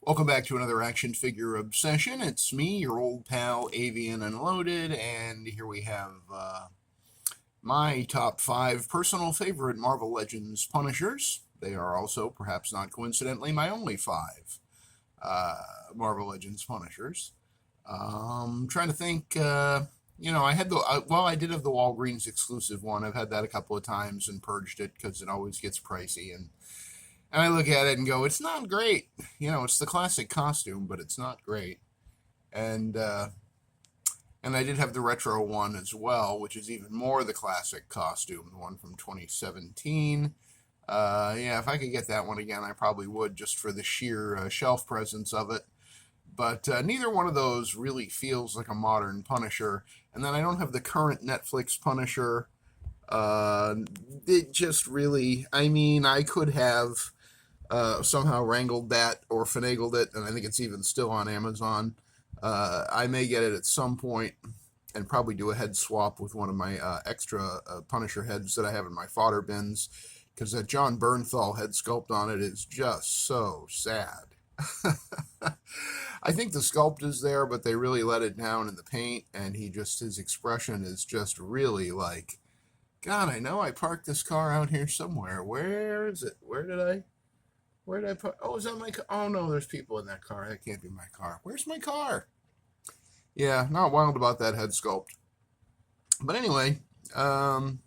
Welcome back to another action figure obsession. It's me, your old pal Avian Unloaded, and here we have my top 5 personal favorite Marvel Legends Punishers. They are also, perhaps not coincidentally, my only 5 Marvel Legends Punishers. Trying to think, I had I did have the Walgreens exclusive one. I've had that a couple of times and purged it because it always gets pricey, and I look at it and go, it's not great. It's the classic costume, but it's not great. And and I did have the retro one as well, which is even more the classic costume, the one from 2017. Yeah, if I could get that one again, I probably would, just for the sheer shelf presence of it. But neither one of those really feels like a modern Punisher. And then I don't have the current Netflix Punisher. It just really, I could have somehow wrangled that or finagled it, and I think it's even still on Amazon. I may get it at some point and probably do a head swap with one of my extra Punisher heads that I have in my fodder bins, because that John Bernthal head sculpt on it is just so sad. I think the sculpt is there, but they really let it down in the paint, and his expression is just really like, God, I know I parked this car out here somewhere. Where is it? Where did I put? Oh, is that my car? Oh no, there's people in that car. That can't be my car. Where's my car? Yeah, not wild about that head sculpt. But anyway, um,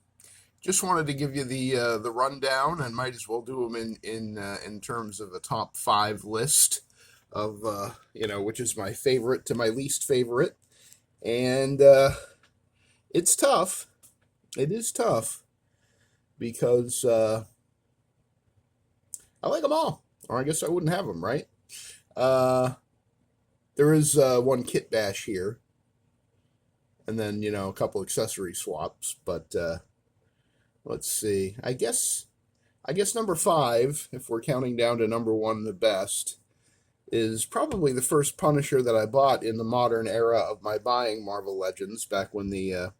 just wanted to give you the rundown, and might as well do them in terms of a top 5 list of which is my favorite to my least favorite, and it's tough. It is tough because I like them all, or I guess I wouldn't have them, right? Uh, there is one kit bash here, and then a couple accessory swaps. But let's see. I guess number 5, if we're counting down to number 1, the best, is probably the first Punisher that I bought in the modern era of my buying Marvel Legends, back when the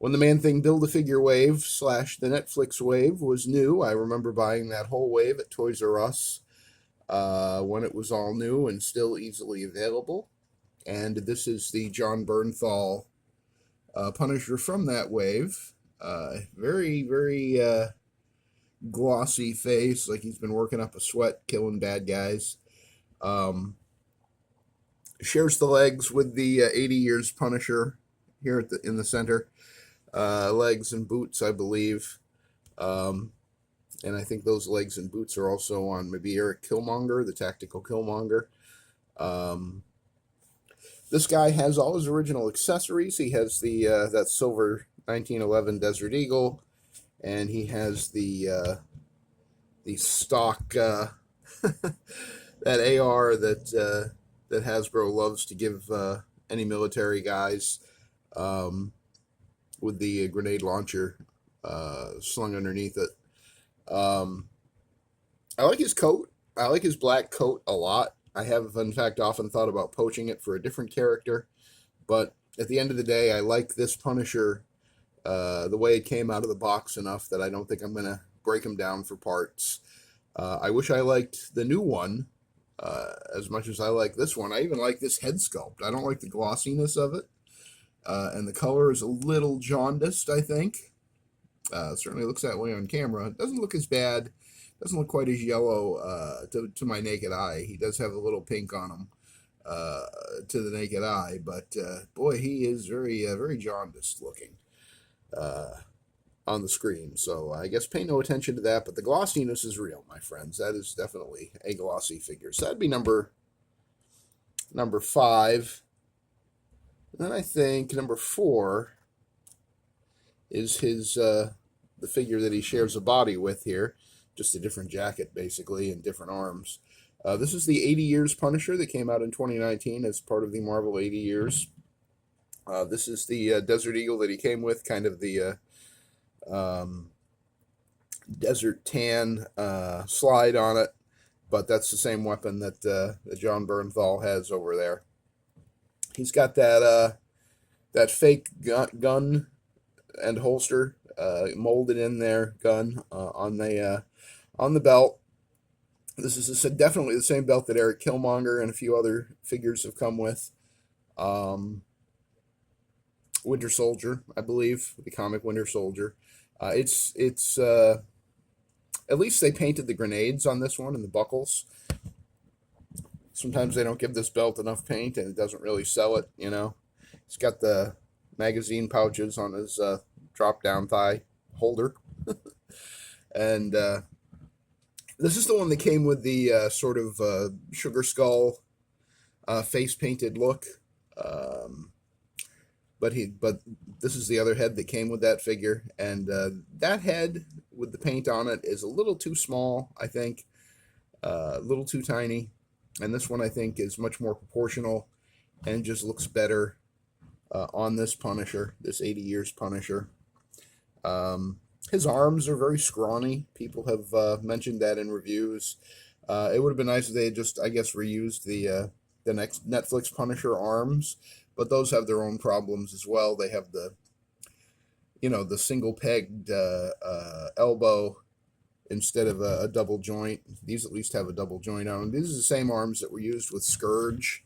Man Thing Build-A-Figure wave / the Netflix wave was new. I remember buying that whole wave at Toys R Us when it was all new and still easily available. And this is the John Bernthal Punisher from that wave. Very, very glossy face, like he's been working up a sweat killing bad guys. Um, Shares the legs with the 80 Years Punisher here in the center. Legs and boots, I believe. Um, and I think those legs and boots are also on maybe Eric Killmonger, the Tactical Killmonger. Um, this guy has all his original accessories. He has that silver 1911 Desert Eagle, and he has the stock that AR that Hasbro loves to give any military guys, with the grenade launcher slung underneath it. Um, I like his coat. I like his black coat a lot. I have, in fact, often thought about poaching it for a different character, but at the end of the day, I like this Punisher the way it came out of the box enough that I don't think I'm going to break him down for parts. I wish I liked the new one as much as I like this one. I even like this head sculpt. I don't like the glossiness of it, and the color is a little jaundiced, I think. Certainly looks that way on camera. It doesn't look as bad. Doesn't look quite as yellow to my naked eye. He does have a little pink on him to the naked eye, but boy, he is very very jaundiced looking on the screen. So I guess pay no attention to that. But the glossiness is real, my friends. That is definitely a glossy figure. So that'd be number 5. And then I think number 4 is his the figure that he shares a body with here, just a different jacket basically and different arms. This is the 80 Years Punisher that came out in 2019 as part of the Marvel 80 Years. This is the Desert Eagle that he came with, kind of the um, desert tan slide on it, but that's the same weapon that John Bernthal has over there. He's got that fake gun and holster molded in there, gun on the belt. This is definitely the same belt that Eric Killmonger and a few other figures have come with. Um, Winter Soldier, I believe, the comic Winter Soldier. It's at least they painted the grenades on this one and the buckles. Sometimes they don't give this belt enough paint and it doesn't really sell it, you know. He's got the magazine pouches on his drop down thigh holder. And this is the one that came with the sort of sugar skull face painted look. Um, but this is the other head that came with that figure, and that head with the paint on it is a little too small, I think, a little too tiny, and this one I think is much more proportional and just looks better on this Punisher, this 80 years Punisher. His arms are very scrawny. People have mentioned that in reviews. It would have been nice if they had just, I guess, reused the next Netflix Punisher arms, but those have their own problems as well. They have the single pegged elbow instead of a double joint. These at least have a double joint on them. These are the same arms that were used with Scourge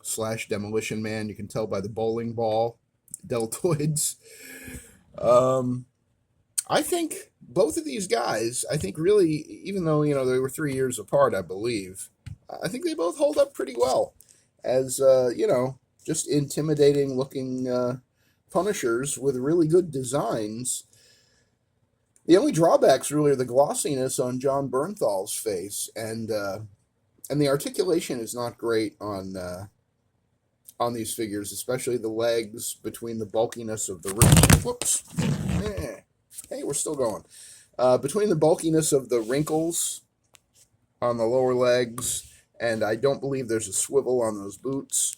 / Demolition Man. You can tell by the bowling ball deltoids. I think both of these guys, I think really, even though, they were 3 years apart, I believe, I think they both hold up pretty well as, just intimidating looking Punishers with really good designs. The only drawbacks really are the glossiness on John Bernthal's face, and the articulation is not great on these figures, especially the legs between the bulkiness of the wrinkles. Whoops. Hey, we're still going. Between the bulkiness of the wrinkles on the lower legs, and I don't believe there's a swivel on those boots.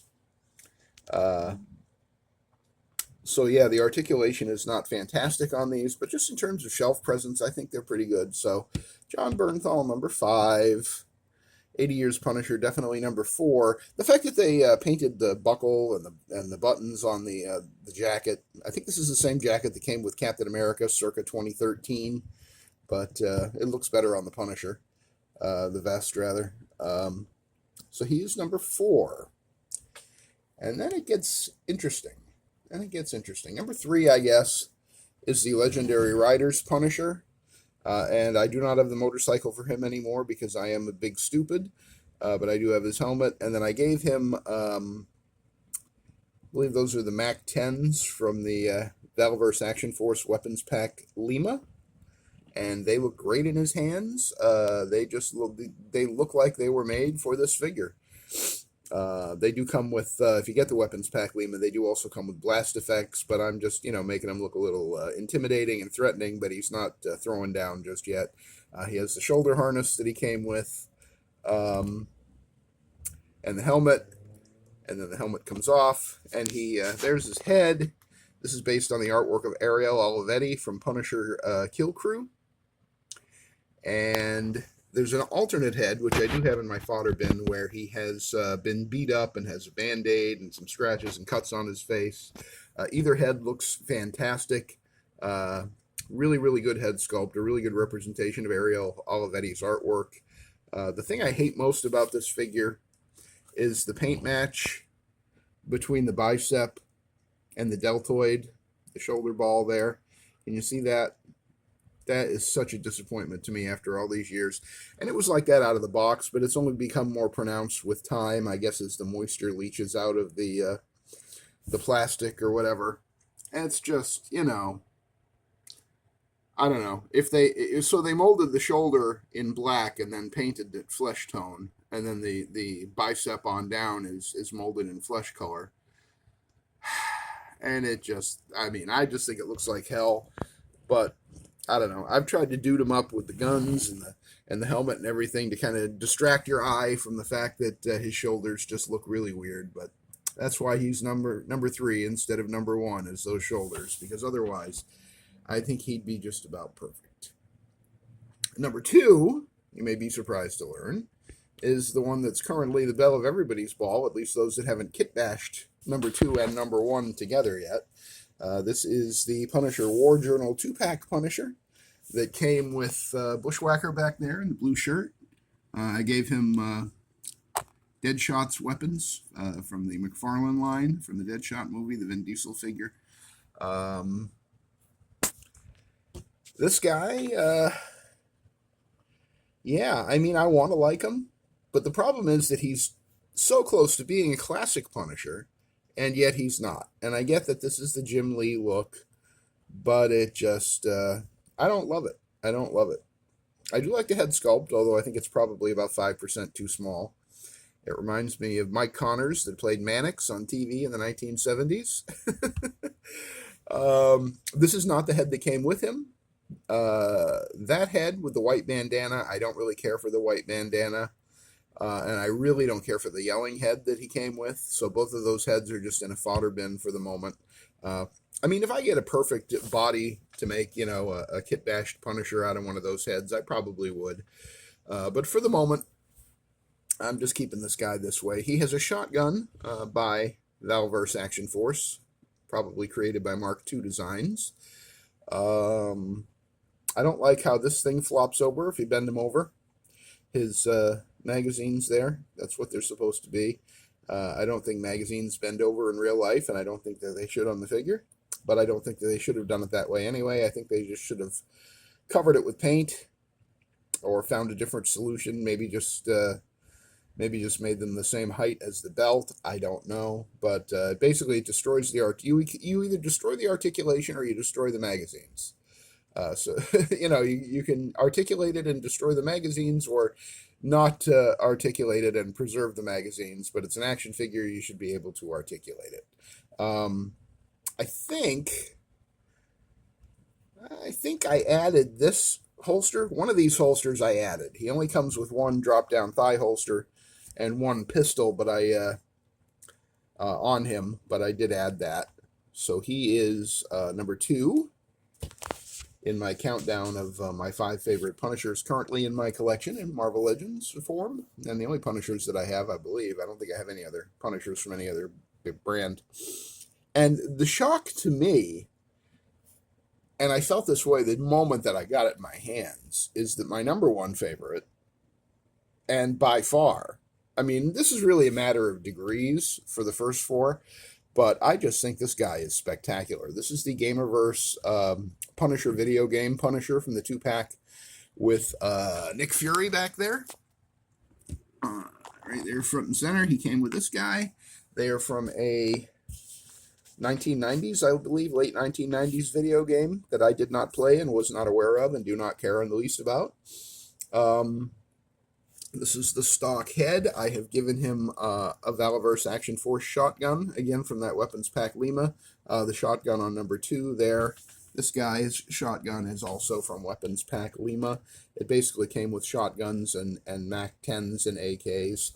So yeah, the articulation is not fantastic on these, but just in terms of shelf presence, I think they're pretty good. So John Bernthal, number 5. 80 Years Punisher, definitely number 4. The fact that they painted the buckle and the buttons on the jacket, I think this is the same jacket that came with Captain America circa 2013, but it looks better on the Punisher, the vest rather. So he is number 4. And then it gets interesting. Number 3, I guess, is the Legendary Riders Punisher. And I do not have the motorcycle for him anymore because I am a big stupid. But I do have his helmet. And then I gave him, I believe those are the Mac 10s from the Valverse Action Force Weapons Pack Lima. And they look great in his hands. They look like they were made for this figure. They do come with, if you get the Weapons Pack Lima, they do also come with blast effects, but I'm just, making him look a little intimidating and threatening, but he's not throwing down just yet. He has the shoulder harness that he came with, and the helmet, and then the helmet comes off, and there's his head. This is based on the artwork of Ariel Olivetti from Punisher Kill Crew, and there's an alternate head, which I do have in my fodder bin, where he has been beat up and has a Band-Aid and some scratches and cuts on his face. Either head looks fantastic. Really, really good head sculpt, a really good representation of Ariel Olivetti's artwork. The thing I hate most about this figure is the paint match between the bicep and the deltoid, the shoulder ball there. Can you see that? That is such a disappointment to me after all these years. And it was like that out of the box, but it's only become more pronounced with time, I guess, as the moisture leaches out of the plastic or whatever. And it's just, I don't know. So they molded the shoulder in black and then painted it flesh tone, and then the bicep on down is molded in flesh color. And it just, I just think it looks like hell, but I don't know. I've tried to dude him up with the guns and the helmet and everything to kind of distract your eye from the fact that his shoulders just look really weird. But that's why he's number 3 instead of number 1, is those shoulders, because otherwise I think he'd be just about perfect. Number 2, you may be surprised to learn, is the one that's currently the belle of everybody's ball, at least those that haven't kit bashed number 2 and number 1 together yet. This is the Punisher War Journal 2-pack Punisher that came with Bushwhacker back there in the blue shirt, I gave him Deadshot's weapons from the McFarlane line, from the Deadshot movie, the Vin Diesel figure. Um, this guy, yeah, I mean, I want to like him, but the problem is that he's so close to being a classic Punisher, and yet he's not. And I get that this is the Jim Lee look, but it just, I don't love it. I don't love it. I do like the head sculpt, although I think it's probably about 5% too small. It reminds me of Mike Connors that played Mannix on TV in the 1970s. This is not the head that came with him. That head with the white bandana, I don't really care for the white bandana. And I really don't care for the yelling head that he came with. So both of those heads are just in a fodder bin for the moment. I mean, if I get a perfect body to make, you know, a kit bashed Punisher out of one of those heads, I probably would. But for the moment, I'm just keeping this guy this way. He has a shotgun by Valverse Action Force, probably created by Mark II Designs. I don't like how this thing flops over if you bend him over. His magazines there, that's what they're supposed to be. I don't think magazines bend over in real life, and I don't think that they should on the figure. But I don't think that they should have done it that way anyway. I think they just should have covered it with paint or found a different solution. Maybe just made them the same height as the belt. I don't know. But basically it destroys the art. You either destroy the articulation or you destroy the magazines. So, you know, you can articulate it and destroy the magazines, or not articulate it and preserve the magazines. But it's an action figure. You should be able to articulate it. I think I added this holster. One of these holsters I added. He only comes with one drop-down thigh holster and one pistol, but on him. But I did add that. So he is number 2 in my countdown of my 5 favorite Punishers currently in my collection in Marvel Legends form, and the only Punishers that I have, I believe. I don't think I have any other Punishers from any other big brand. And the shock to me, and I felt this way the moment that I got it in my hands, is that my number 1 favorite, and by far, I mean, this is really a matter of degrees for the first 4, but I just think this guy is spectacular. This is the Gamerverse Punisher video game Punisher from the 2-pack with Nick Fury back there. Right there, front and center. He came with this guy. They are from a 1990s, I believe, late 1990s video game that I did not play and was not aware of and do not care in the least about. This is the stock head. I have given him a Valverse Action Force shotgun, again from that Weapons Pack Lima. The shotgun on number 2 there. This guy's shotgun is also from Weapons Pack Lima. It basically came with shotguns and MAC-10s and AKs.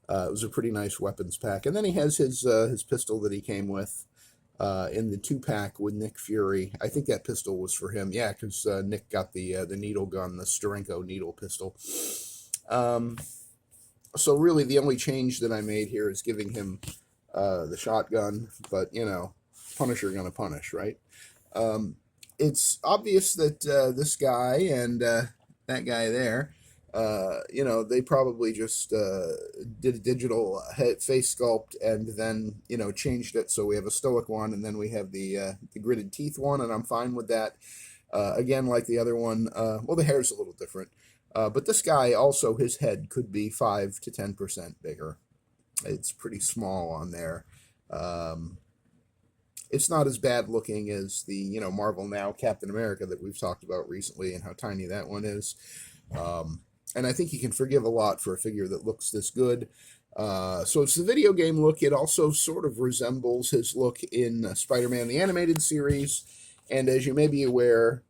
It was a pretty nice weapons pack. And then he has his pistol that he came with in the 2-pack with Nick Fury. I think that pistol was for him. Yeah, because Nick got the needle gun, the Sterenko needle pistol. So really the only change that I made here is giving him the shotgun. But, you know, Punisher gonna punish, right? It's obvious that this guy and that guy there, you know, they probably just did a digital face sculpt and then, you know, changed it. So we have a stoic one, and then we have the gritted teeth one, and I'm fine with that. Again, like the other one, well, the hair's a little different. But this guy also, his head could be 5 to 10% bigger. It's pretty small on there. It's not as bad looking as the, you know, Marvel Now Captain America that we've talked about recently and how tiny that one is. And I think you can forgive a lot for a figure that looks this good. So it's the video game look. It also sort of resembles his look in Spider-Man the Animated Series. And as you may be aware,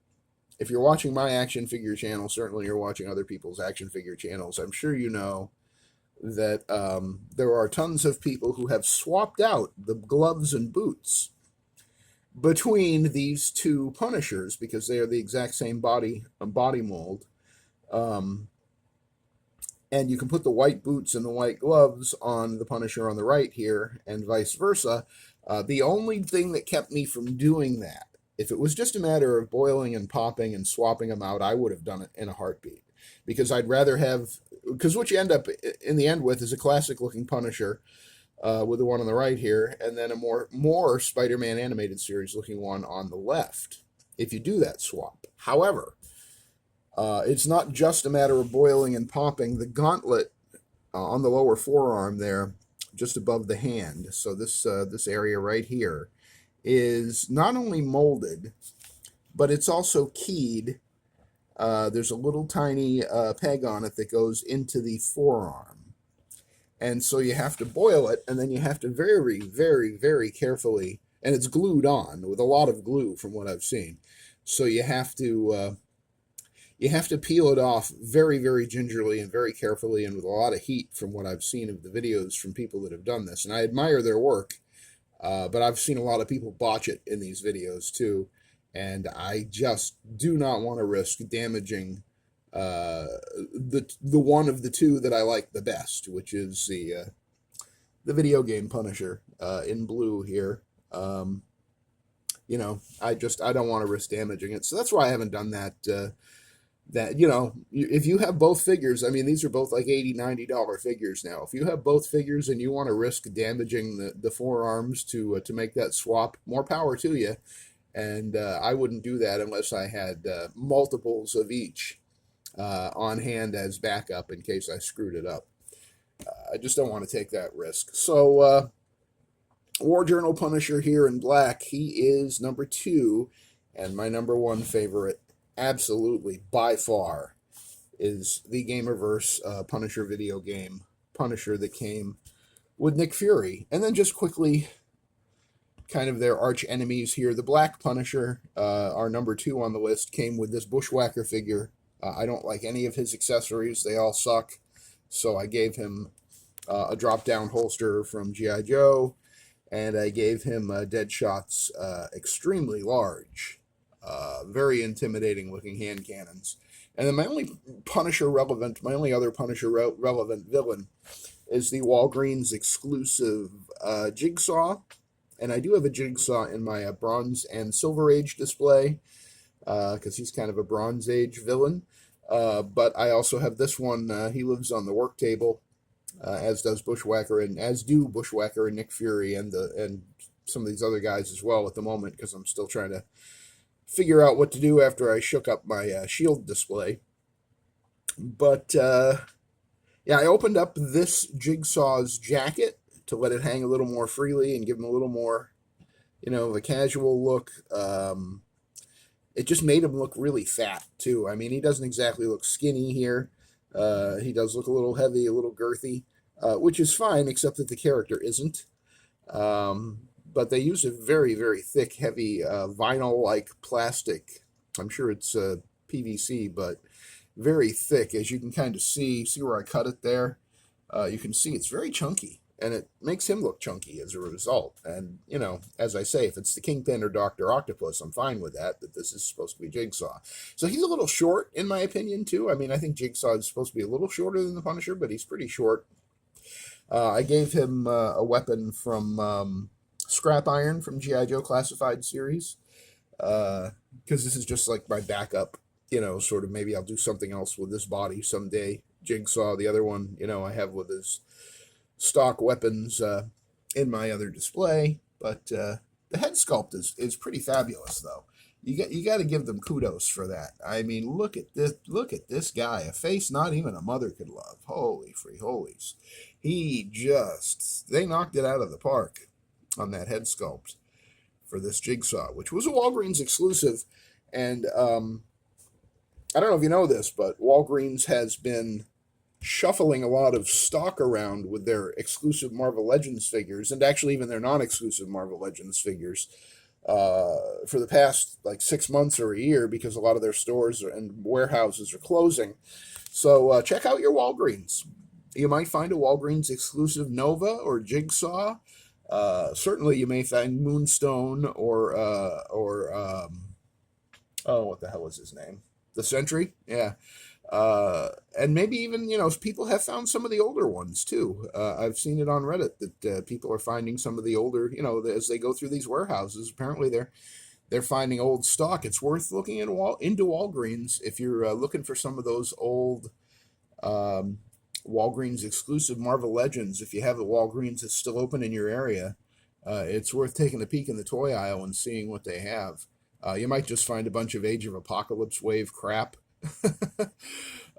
if you're watching my action figure channel, certainly you're watching other people's action figure channels, I'm sure you know that there are tons of people who have swapped out the gloves and boots between these 2 Punishers because they are the exact same body mold. And you can put the white boots and the white gloves on the Punisher on the right here, and vice versa. The only thing that kept me from doing that, if it was just a matter of boiling and popping and swapping them out, I would have done it in a heartbeat. because I'd rather have, because what you end up in the end with is a classic looking Punisher, with the one on the right here, and then a more Spider-Man animated series looking one on the left, if you do that swap. However, it's not just a matter of boiling and popping. The gauntlet on the lower forearm there, just above the hand, so this area right here, is not only molded, but it's also keyed. There's a little tiny peg on it that goes into the forearm. And so you have to boil it, and then you have to very, very, very carefully, and it's glued on with a lot of glue from what I've seen. So you have to peel it off very, very gingerly and very carefully and with a lot of heat from what I've seen of the videos from people that have done this. And I admire their work, but I've seen a lot of people botch it in these videos too. And I just do not want to risk damaging the one of the two that I like the best, which is the video game Punisher in blue here. You know, I don't want to risk damaging it, so that's why I haven't done that. That, you know, if you have both figures, I mean, these are both like $80-$90 figures now. If you have both figures and you want to risk damaging the forearms to make that swap, more power to you. And I wouldn't do that unless I had multiples of each on hand as backup in case I screwed it up. I just don't want to take that risk. So War Journal Punisher here in black, he is number 2, and my number 1 favorite, absolutely by far, is the Gamerverse Punisher video game Punisher that came with Nick Fury. And then just quickly, kind of their arch enemies here. The Black Punisher, our number 2 on the list, came with this Bushwhacker figure. I don't like any of his accessories. They all suck. So I gave him a drop-down holster from G.I. Joe, and I gave him Deadshot's extremely large, very intimidating looking hand cannons. And then my only other Punisher relevant villain is the Walgreens exclusive Jigsaw. And I do have a Jigsaw in my Bronze and Silver Age display, because he's kind of a Bronze Age villain. But I also have this one. He lives on the work table, as does Bushwhacker, and as do Bushwhacker and Nick Fury and some of these other guys as well at the moment, because I'm still trying to figure out what to do after I shook up my Shield display. But yeah, I opened up this Jigsaw's jacket to let it hang a little more freely and give him a little more, you know, of a casual look. It just made him look really fat, too. I mean, he doesn't exactly look skinny here. He does look a little heavy, a little girthy, which is fine, except that the character isn't. But they use a very, very thick, heavy vinyl-like plastic. I'm sure it's PVC, but very thick. As you can kind of see where I cut it there. You can see it's very chunky. And it makes him look chunky as a result. And, you know, as I say, if it's the Kingpin or Dr. Octopus, I'm fine with that this is supposed to be Jigsaw. So he's a little short, in my opinion, too. I mean, I think Jigsaw is supposed to be a little shorter than the Punisher, but he's pretty short. I gave him a weapon from Scrap Iron from G.I. Joe Classified series, because this is just like my backup, you know, sort of maybe I'll do something else with this body someday. Jigsaw, the other one, you know, I have with his stock weapons in my other display, but the head sculpt is pretty fabulous, though. You got to give them kudos for that. I mean, look at this guy, a face not even a mother could love. Holy free holies. They knocked it out of the park on that head sculpt for this Jigsaw, which was a Walgreens exclusive. And I don't know if you know this, but Walgreens has been shuffling a lot of stock around with their exclusive Marvel Legends figures, and actually even their non-exclusive Marvel Legends figures, for the past like 6 months or a year, because a lot of their stores and warehouses are closing. So check out your Walgreens. You might find a Walgreens exclusive Nova or Jigsaw. Certainly you may find Moonstone or oh, what the hell is his name? The Sentry? Yeah. And maybe even, you know, people have found some of the older ones too. I've seen it on Reddit that people are finding some of the older, you know, as they go through these warehouses. Apparently they're finding old stock. It's worth looking into Walgreens if you're looking for some of those old um, Walgreens exclusive Marvel Legends. If you have the Walgreens that's still open in your area, it's worth taking a peek in the toy aisle and seeing what they have. You might just find a bunch of Age of Apocalypse wave crap.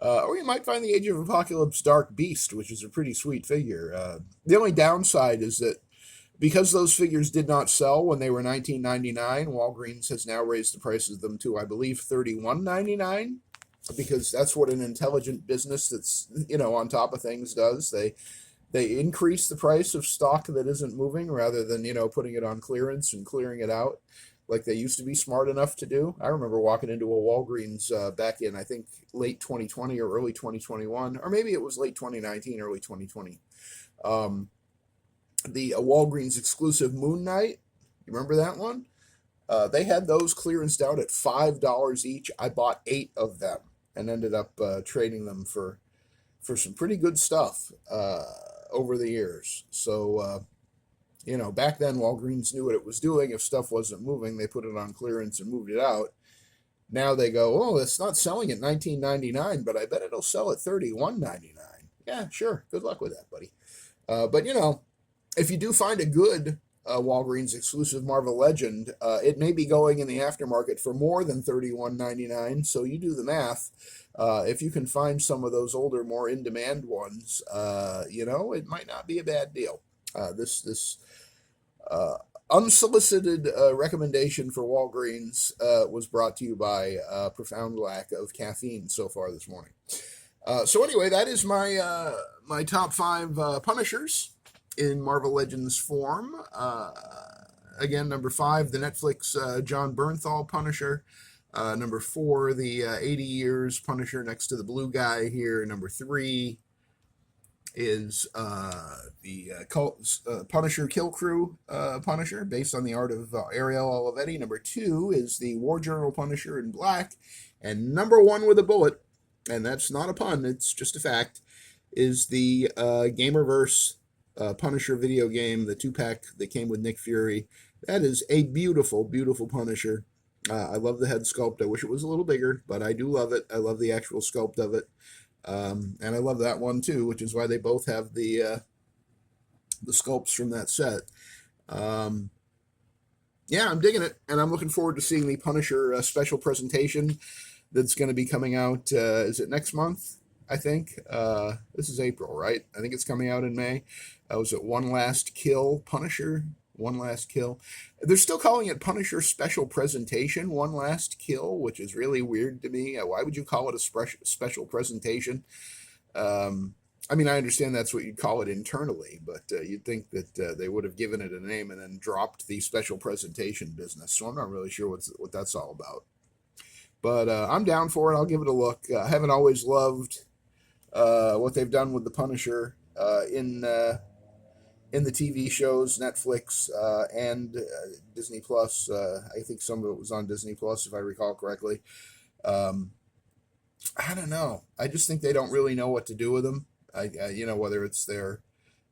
Or you might find the Age of Apocalypse Dark Beast, which is a pretty sweet figure. The only downside is that because those figures did not sell when they were $19.99, Walgreens has now raised the prices of them to, I believe, $31.99, because that's what an intelligent business that's, on top of things does. They increase the price of stock that isn't moving rather than, putting it on clearance and clearing it out like they used to be smart enough to do. I remember walking into a Walgreens back in, I think, late 2020 or early 2021, or maybe it was late 2019, early 2020. The Walgreens exclusive Moon Knight, you remember that one? They had those clearanced out at $5 each. I bought 8 of them and ended up trading them for some pretty good stuff over the years. So, back then Walgreens knew what it was doing. If stuff wasn't moving, they put it on clearance and moved it out. Now they go, oh, it's not selling at $19.99, but I bet it'll sell at $31.99. Yeah, sure. Good luck with that, buddy. But, if you do find a good Walgreens exclusive Marvel Legend, it may be going in the aftermarket for more than $31.99. So you do the math. If you can find some of those older, more in-demand ones, it might not be a bad deal. This unsolicited recommendation for Walgreens was brought to you by profound lack of caffeine so far this morning. So anyway, that is my my top 5 Punishers in Marvel Legends form. Again, number 5, the Netflix John Bernthal Punisher. Number 4, the 80 Years Punisher next to the blue guy here. Number 3 is the Punisher Kill Crew Punisher, based on the art of Ariel Olivetti. Number 2 is the War Journal Punisher in black. And number 1 with a bullet, and that's not a pun, it's just a fact, is the Gamerverse Punisher video game, the 2-pack that came with Nick Fury. That is a beautiful, beautiful Punisher. I love the head sculpt. I wish it was a little bigger, but I do love it. I love the actual sculpt of it. And I love that one too, which is why they both have the sculpts from that set. Yeah, I'm digging it, and I'm looking forward to seeing the Punisher special presentation that's going to be coming out. Is it next month? I think this is April, right? I think it's coming out in May. Was it One Last Kill Punisher? One Last Kill. They're still calling it Punisher Special Presentation, One Last Kill, which is really weird to me. Why would you call it a special presentation? I mean, I understand that's what you'd call it internally, but you'd think that they would have given it a name and then dropped the special presentation business. So I'm not really sure what that's all about. But I'm down for it. I'll give it a look. I haven't always loved what they've done with the Punisher in the TV shows, Netflix and Disney Plus. I think some of it was on Disney Plus, if I recall correctly. I don't know. I just think they don't really know what to do with them. Whether it's their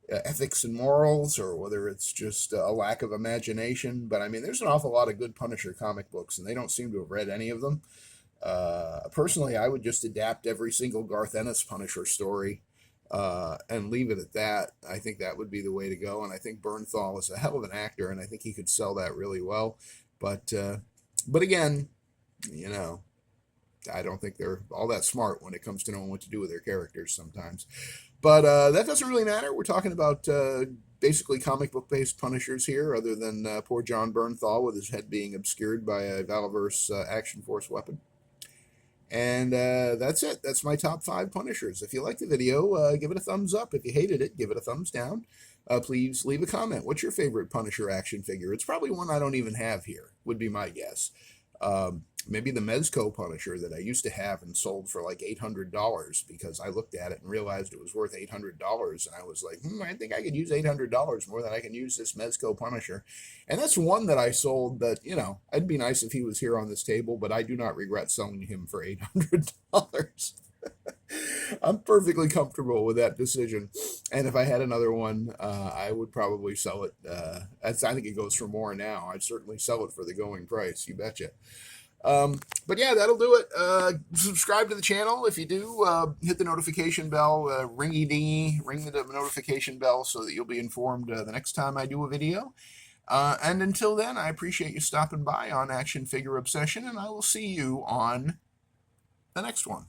ethics and morals or whether it's just a lack of imagination. But I mean, there's an awful lot of good Punisher comic books, and they don't seem to have read any of them. Personally, I would just adapt every single Garth Ennis Punisher story and leave it at that. I think that would be the way to go. And I think Bernthal is a hell of an actor, and I think he could sell that really well. But again, I don't think they're all that smart when it comes to knowing what to do with their characters sometimes. But that doesn't really matter. We're talking about basically comic book based Punishers here, other than poor John Bernthal with his head being obscured by a Valverse Action Force weapon. And that's it. That's my top 5 Punishers. If you liked the video, give it a thumbs up. If you hated it, give it a thumbs down. Please leave a comment. What's your favorite Punisher action figure? It's probably one I don't even have here, would be my guess. Maybe the Mezco Punisher that I used to have and sold for like $800 because I looked at it and realized it was worth $800. And I was like, I think I could use $800 more than I can use this Mezco Punisher. And that's one that I sold that, it'd be nice if he was here on this table, but I do not regret selling him for $800. I'm perfectly comfortable with that decision. And if I had another one, I would probably sell it. I think it goes for more now. I'd certainly sell it for the going price. You betcha. But yeah, that'll do it. Subscribe to the channel if you do. Hit the notification bell, ringy dingy, ring the notification bell so that you'll be informed the next time I do a video. And until then, I appreciate you stopping by on Action Figure Obsession, and I will see you on the next one.